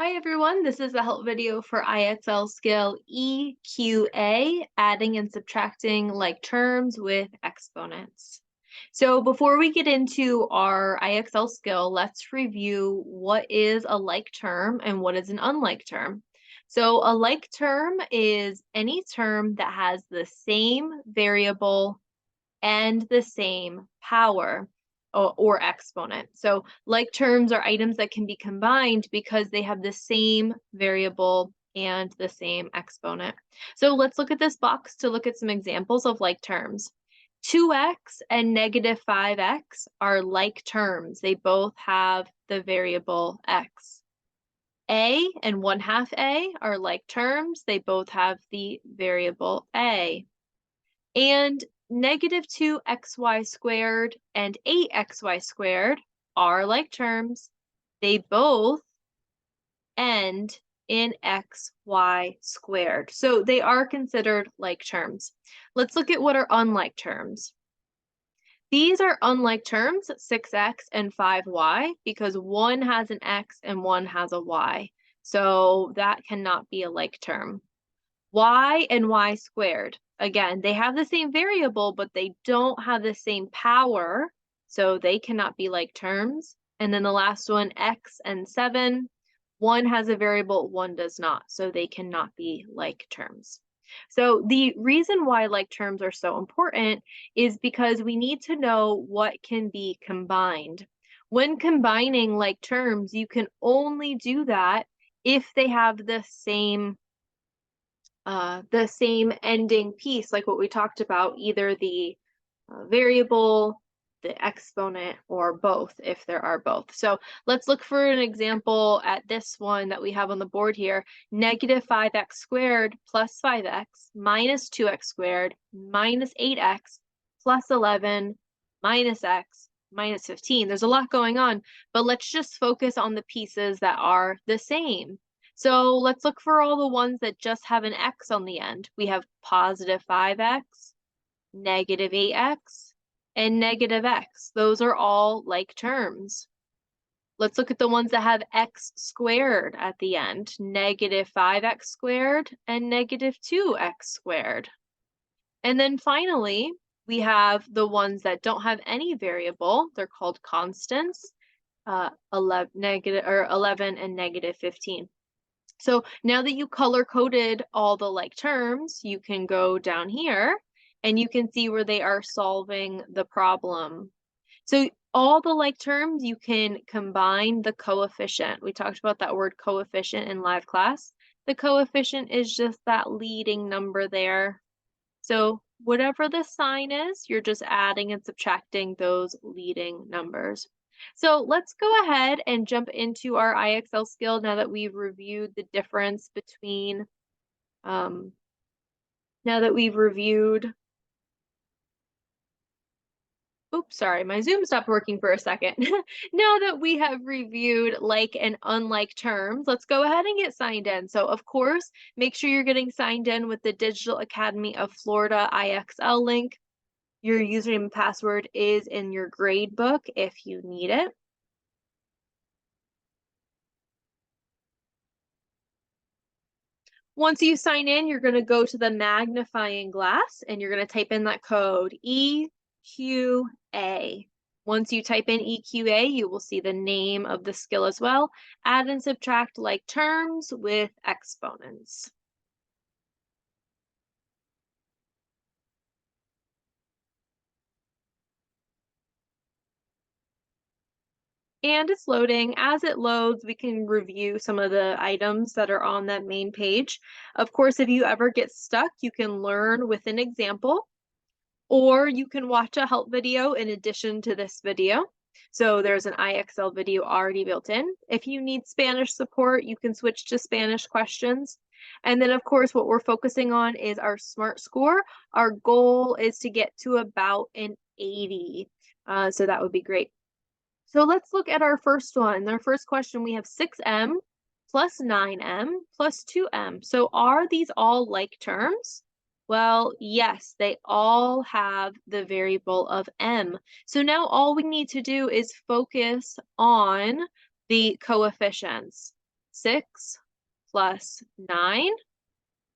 Hi everyone, this is a help video for IXL skill EQA, adding and subtracting like terms with exponents. So before we get into our IXL skill, let's review what is a like term and what is an unlike term. So a like term is any term that has the same variable and the same power or exponent. So like terms are items that can be combined because they have the same variable and the same exponent. So let's look at this box to look at some examples of like terms. 2x and negative 5x are like terms. They both have the variable x. A and 1/2 a are like terms. They both have the variable a. And negative 2xy squared and 8xy squared are like terms. They both end in xy squared. So they are considered like terms. Let's look at what are unlike terms. These are unlike terms, 6x and 5y, because one has an x and one has a y. So that cannot be a like term. Y and y squared. Again, they have the same variable, but they don't have the same power, so they cannot be like terms. And then the last one, x and 7, one has a variable, one does not, so they cannot be like terms. So the reason why like terms are so important is because we need to know what can be combined. When combining like terms, you can only do that if they have the same ending piece, like what we talked about, either the variable, the exponent, or both, if there are both. So let's look for an example at this one that we have on the board here. Negative 5x squared plus 5x minus 2x squared minus 8x plus 11 minus x minus 15. There's a lot going on, but let's just focus on the pieces that are the same. So let's look for all the ones that just have an x on the end. We have positive 5x, negative 8x, and negative x. Those are all like terms. Let's look at the ones that have x squared at the end. Negative 5x squared and negative 2x squared. And then finally, we have the ones that don't have any variable. They're called constants, 11 and negative 15. So now that you color coded all the like terms, you can go down here and you can see where they are solving the problem. So all the like terms, you can combine the coefficient. We talked about that word coefficient in live class. The coefficient is just that leading number there. So whatever the sign is, you're just adding and subtracting those leading numbers. So let's go ahead and jump into our IXL skill now that we've reviewed the difference between, oops, sorry, my Zoom stopped working for a second. Now that we have reviewed like and unlike terms, let's go ahead and get signed in. So of course, make sure you're getting signed in with the Digital Academy of Florida IXL link. Your username and password is in your grade book if you need it. Once you sign in, you're going to go to the magnifying glass and you're going to type in that code EQA. Once you type in EQA, you will see the name of the skill as well. Add and subtract like terms with exponents. And it's loading. As it loads, we can review some of the items that are on that main page. Of course, if you ever get stuck, you can learn with an example, or you can watch a help video in addition to this video. So there's an IXL video already built in. If you need Spanish support, you can switch to Spanish questions. And then, of course, what we're focusing on is our SMART score. Our goal is to get to about an 80. So that would be great. So let's look at our first one. Our first question, we have 6m plus 9m plus 2m. So are these all like terms? Well, yes, they all have the variable of m. So now all we need to do is focus on the coefficients. 6 plus 9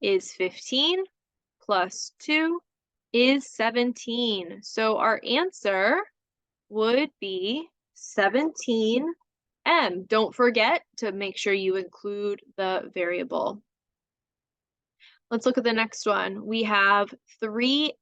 is 15, plus 2 is 17. So our answer would be 17m. Don't forget to make sure you include the variable. Let's look at the next one. We have 3s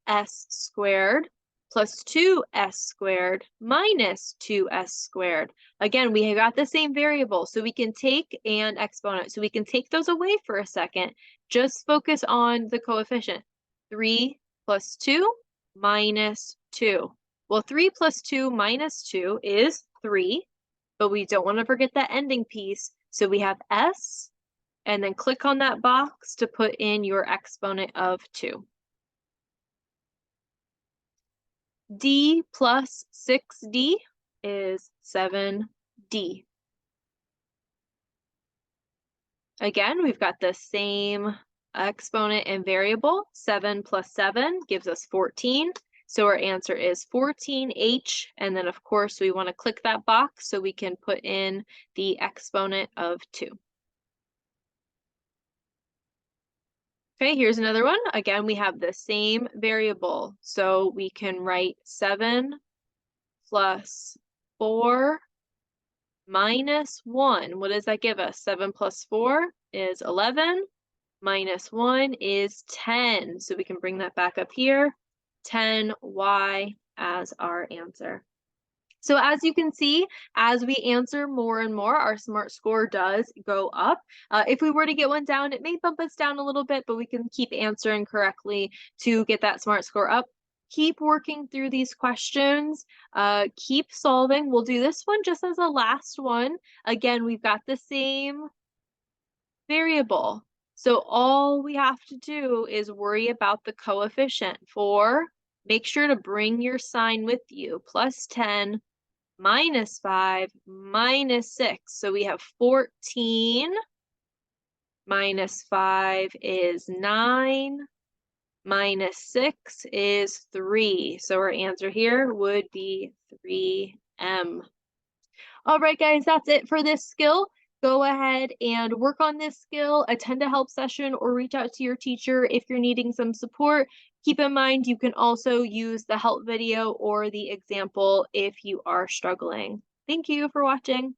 squared plus 2s squared minus 2s squared. Again, we have got the same variable, so we can take and exponent. So we can take those away for a second. Just focus on the coefficient. 3 plus 2 minus 2. Well, 3 plus 2 minus 2 is 3, but we don't want to forget that ending piece. So we have s, and then click on that box to put in your exponent of 2. D plus 6d is 7d. Again, we've got the same exponent and variable. 7 plus 7 gives us 14. So our answer is 14h. And then, of course, we want to click that box so we can put in the exponent of 2. Okay, here's another one. Again, we have the same variable. So we can write 7 plus 4 minus 1. What does that give us? 7 plus 4 is 11. Minus 1 is 10. So we can bring that back up here. 10y as our answer. So as you can see, as we answer more and more, our SMART score does go up. If we were to get one down, it may bump us down a little bit, but we can keep answering correctly to get that SMART score up. Keep working through these questions. Keep solving. We'll do this one just as a last one. Again, we've got the same variable. So all we have to do is worry about the coefficient. Make sure to bring your sign with you. Plus 10 minus 5 minus 6. So we have 14 minus 5 is 9 minus 6 is 3. So our answer here would be 3m. All right, guys, that's it for this skill. Go ahead and work on this skill, attend a help session, or reach out to your teacher if you're needing some support. Keep in mind, you can also use the help video or the example if you are struggling. Thank you for watching.